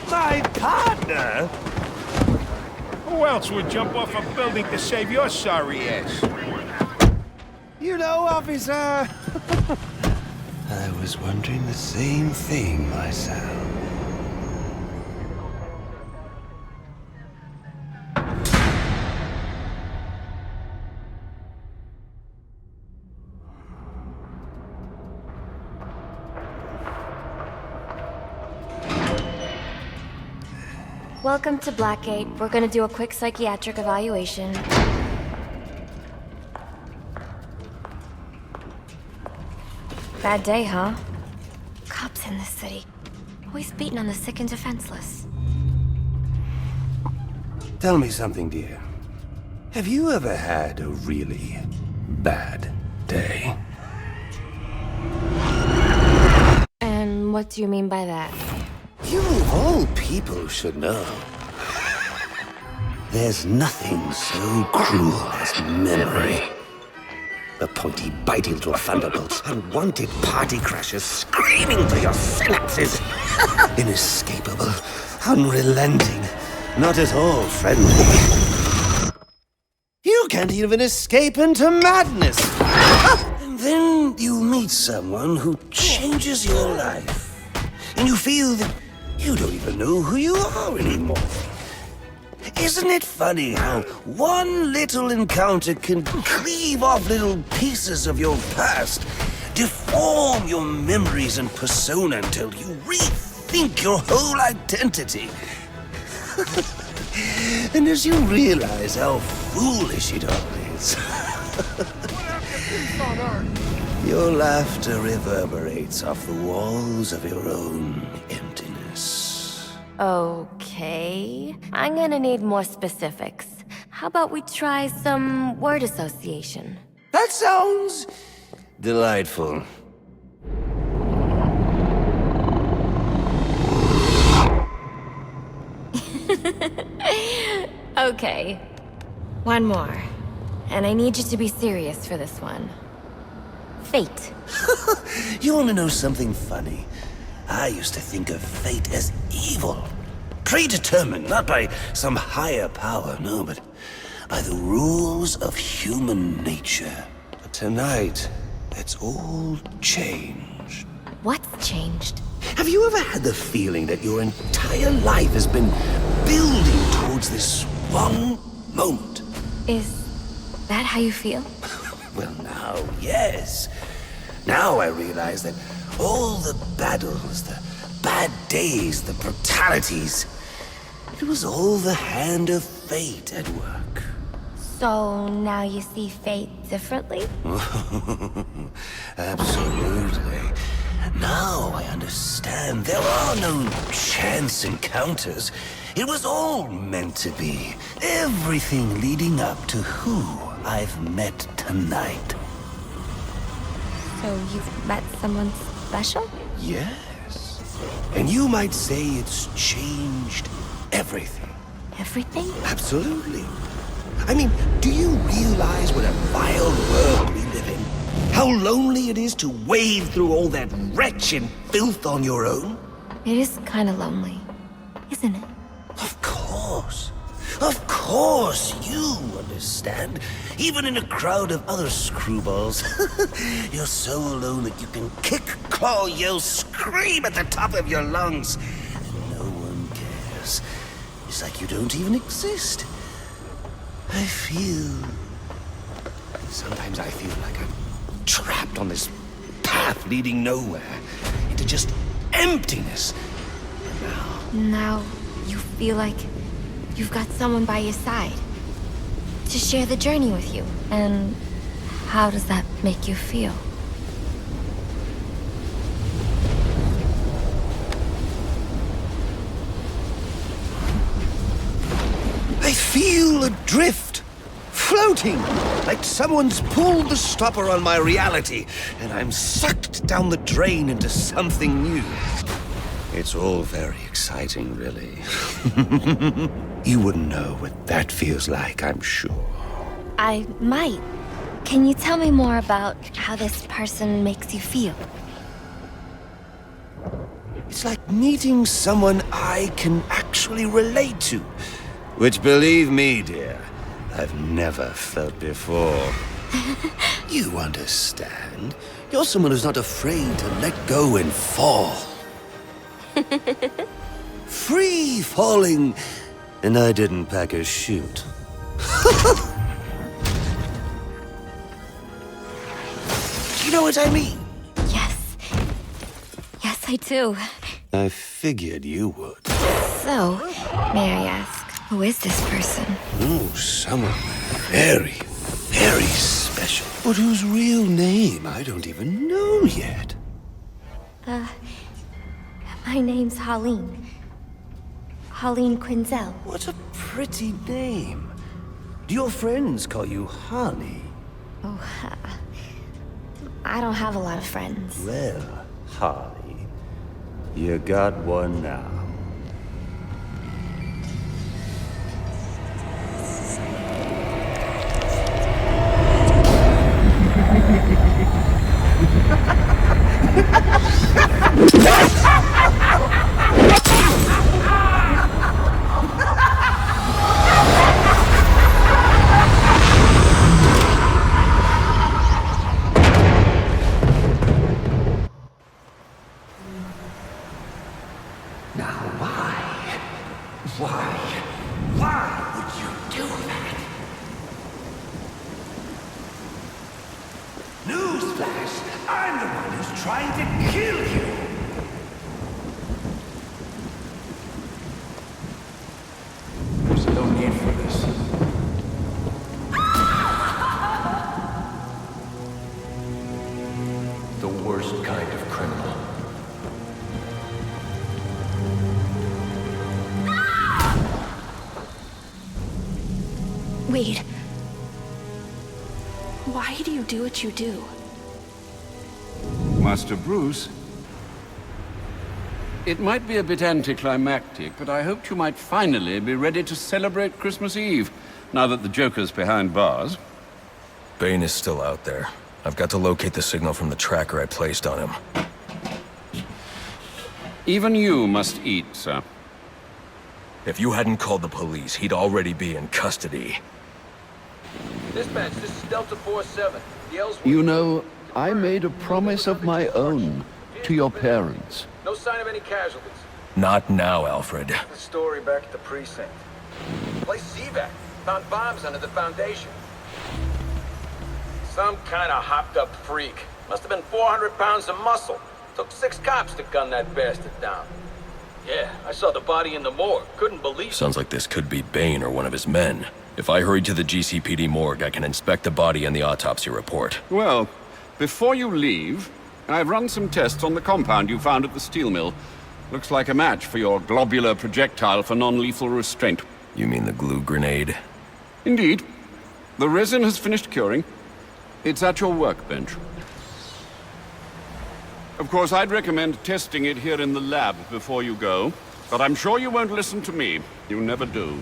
My partner? Who else would jump off a building to save your sorry ass? You know, officer. I was wondering the same thing myself. Welcome to Blackgate. We're gonna do a quick psychiatric evaluation. Bad day, huh? Cops in this city. Always beating on the sick and defenseless. Tell me something, dear. Have you ever had a really bad day? And what do you mean by that? You of all people should know. There's nothing so cruel as memory. The pointy, bitey little thunderbolts, unwanted party crashers screaming through your synapses. Inescapable, unrelenting, not at all friendly. You can't even escape into madness. And then you meet someone who changes your life. And you feel that you don't even know who you are anymore. Isn't it funny how one little encounter can cleave off little pieces of your past, deform your memories and persona until you rethink your whole identity? And as you realize how foolish it all is, your laughter reverberates off the walls of your own emptiness. Okay. I'm gonna need more specifics. How about we try some word association? That sounds delightful. Okay. One more. And I need you to be serious for this one. Fate. You want to know something funny? I used to think of fate as evil. Predetermined, not by some higher power, no, but by the rules of human nature. But tonight, it's all changed. What's changed? Have you ever had the feeling that your entire life has been building towards this one moment? Is that how you feel? Well, now, yes. Now I realize that all the battles, the bad days, the brutalities, it was all the hand of fate at work. So now you see fate differently? Absolutely. Now I understand there are no chance encounters. It was all meant to be. Everything leading up to who I've met tonight. So you've met someone special? Yes. And you might say it's changed everything. Everything? Absolutely. I mean, do you realize what a vile world we live in? How lonely it is to wade through all that wretch and filth on your own? It is kind of lonely, isn't it? Of course. Of course, you understand. Even in a crowd of other screwballs. You're so alone that you can kick, claw, yell, scream at the top of your lungs. And no one cares. It's like you don't even exist. Sometimes I feel like I'm trapped on this path leading nowhere. Into just emptiness. And Now you feel like you've got someone by your side to share the journey with you. And how does that make you feel? I feel adrift, floating, like someone's pulled the stopper on my reality, and I'm sucked down the drain into something new. It's all very exciting, really. You wouldn't know what that feels like, I'm sure. I might. Can you tell me more about how this person makes you feel? It's like meeting someone I can actually relate to. Which, believe me, dear, I've never felt before. You understand? You're someone who's not afraid to let go and fall. Free falling, and I didn't pack a chute. You know what I mean? Yes. Yes, I do. I figured you would. So, may I ask, who is this person? Oh, someone very, very special. But whose real name I don't even know yet. My name's Holleen. Holleen Quinzel. What a pretty name. Do your friends call you Holly? Oh, I don't have a lot of friends. Well, Holly, you got one now. Why would you do that? Newsflash! I'm the one who's trying to kill you! There's no need for this. The worst kind of criminal. Wait. Why do you do what you do? Master Bruce, it might be a bit anticlimactic, but I hoped you might finally be ready to celebrate Christmas Eve, now that the Joker's behind bars. Bane is still out there. I've got to locate the signal from the tracker I placed on him. Even you must eat, sir. If you hadn't called the police, he'd already be in custody. Dispatch, this is Delta 47. You know, I made a promise of my own to your parents. No sign of any casualties. Not now, Alfred. The story back at the precinct. Place evac. Found bombs under the foundation. Some kind of hopped-up freak. Must have been 400 pounds of muscle. Took 6 cops to gun that bastard down. Yeah, I saw the body in the morgue. Couldn't believe it. Sounds like this could be Bane or one of his men. If I hurry to the GCPD morgue, I can inspect the body and the autopsy report. Well, before you leave, I've run some tests on the compound you found at the steel mill. Looks like a match for your globular projectile for non-lethal restraint. You mean the glue grenade? Indeed. The resin has finished curing. It's at your workbench. Of course, I'd recommend testing it here in the lab before you go, but I'm sure you won't listen to me. You never do.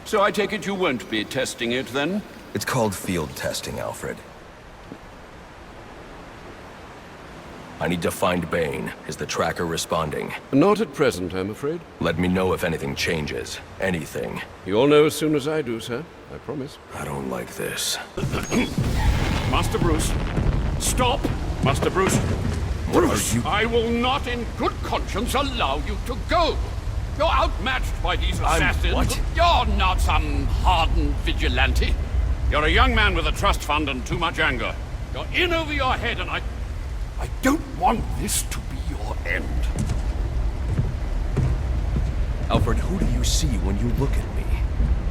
So I take it you won't be testing it, then? It's called field testing, Alfred. I need to find Bane. Is the tracker responding? Not at present, I'm afraid. Let me know if anything changes. Anything. You'll know as soon as I do, sir. I promise. I don't like this. Master Bruce, stop! Master Bruce. Bruce, I will not in good conscience allow you to go. You're outmatched by these assassins. What? You're not some hardened vigilante. You're a young man with a trust fund and too much anger. You're in over your head, and I don't want this to be your end. Alfred, who do you see when you look at me?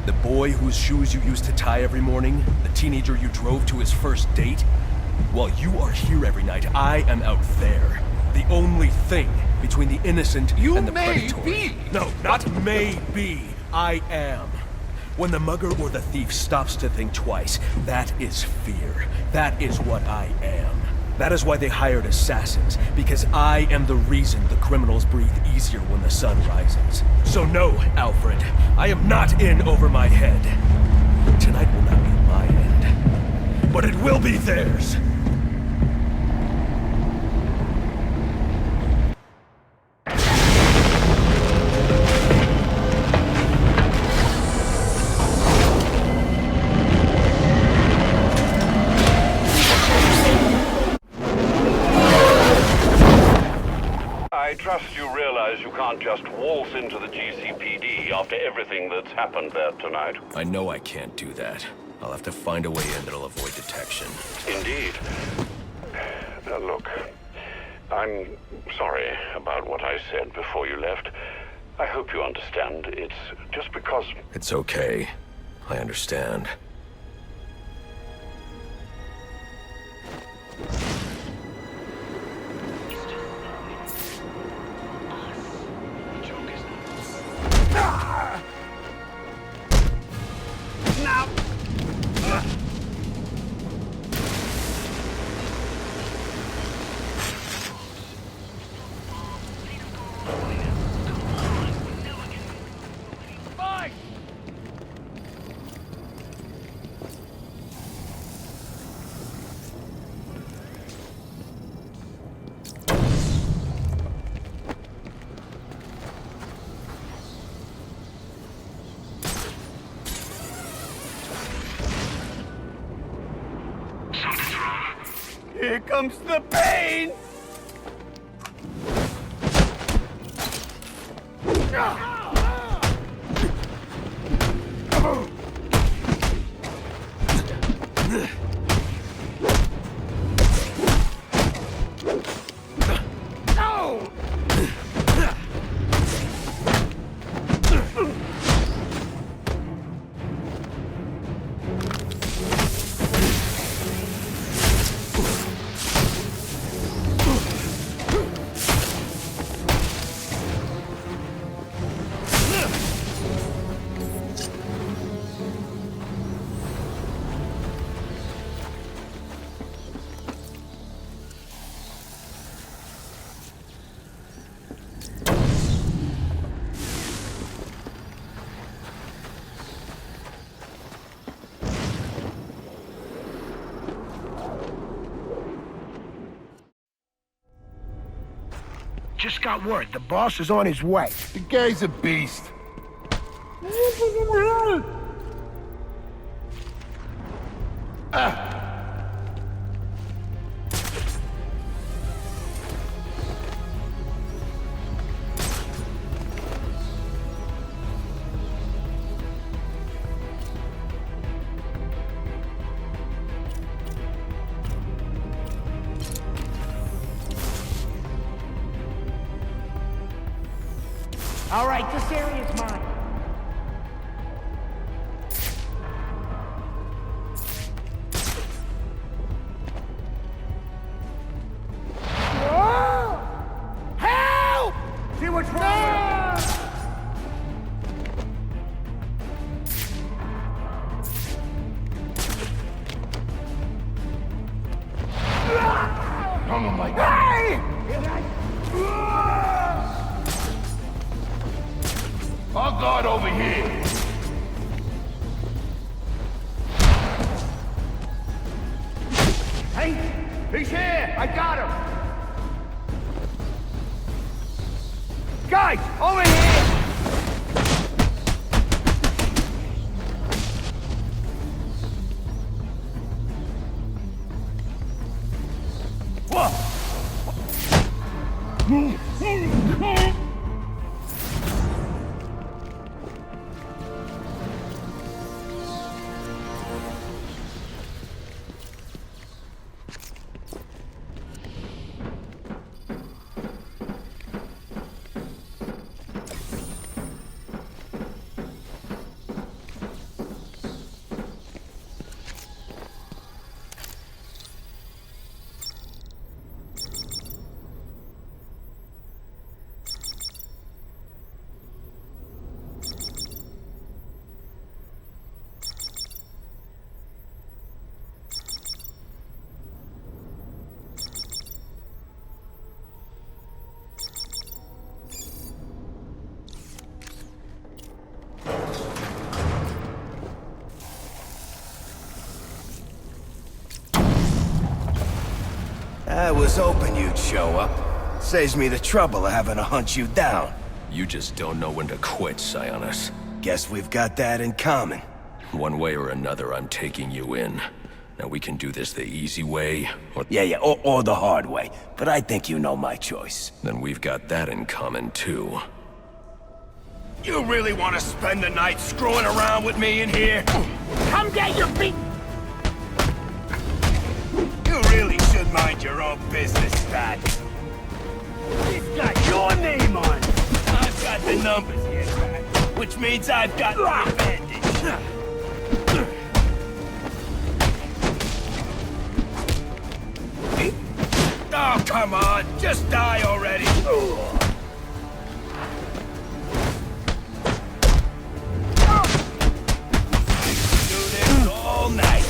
The boy whose shoes you used to tie every morning? The teenager you drove to his first date? While you are here every night, I am out there. The only thing between the innocent and the predatory. Be. No, not may be. I am. When the mugger or the thief stops to think twice, that is fear. That is what I am. That is why they hired assassins, because I am the reason the criminals breathe easier when the sun rises. So no, Alfred, I am not in over my head. Tonight will not be my end, but it will be theirs. I trust you realize you can't just waltz into the GCPD after everything that's happened there tonight. I know I can't do that. I'll have to find a way in that'll avoid detection. Indeed. Look, I'm sorry about what I said before you left. I hope you understand. It's just because... It's okay. I understand. Here comes the pain! Just got word. The boss is on his way. The guy's a beast. All right, this area is mine. Whoa! Help! See what's wrong? Oh my God! Hey! Our guard over here. Hey, he's here! I got him! Guys, over here! was hoping you'd show up. Saves me the trouble of having to hunt you down. You just don't know when to quit, Sionis. Guess we've got that in common. One way or another, I'm taking you in. Now we can do this the easy way, or... Yeah, or the hard way. But I think you know my choice. Then we've got that in common, too. You really want to spend the night screwing around with me in here? Come get your feet! You really should mind your own business, Pat. It's got your name on it! I've got the numbers here, Pat. Which means I've got the advantage. Oh, come on! Just die already! Do this all night.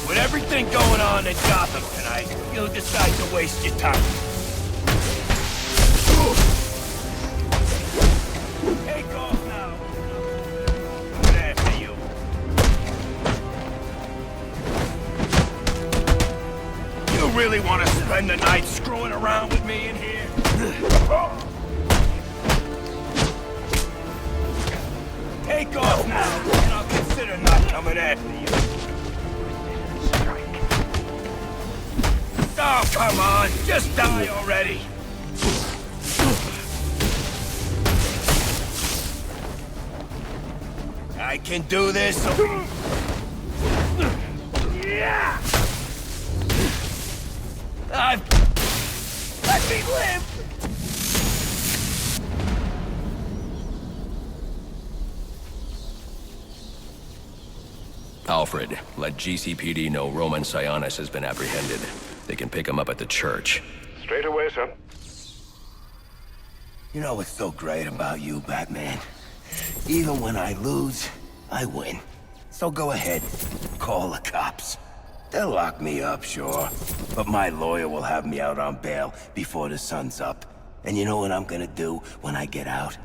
With everything going on in Gotham tonight, you'll decide to waste your time. Take off now. Coming after you. You really want to spend the night screwing around with me in here? Take off now, and I'll consider not coming after you. Oh, come on! Just die already! I can do this. Yeah! Let me live! Alfred, let GCPD know Roman Sionis has been apprehended. They can pick him up at the church. Straight away, sir. You know what's so great about you, Batman? Even when I lose, I win. So go ahead, call the cops. They'll lock me up, sure. But my lawyer will have me out on bail before the sun's up. And you know what I'm gonna do when I get out?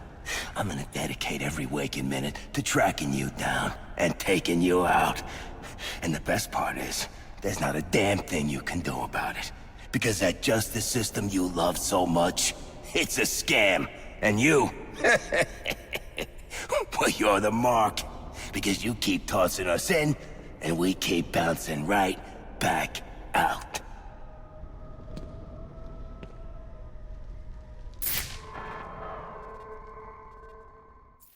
I'm gonna dedicate every waking minute to tracking you down and taking you out. And the best part is, there's not a damn thing you can do about it. Because that justice system you love so much, it's a scam. And you, well, you're the mark. Because you keep tossing us in, and we keep bouncing right back out.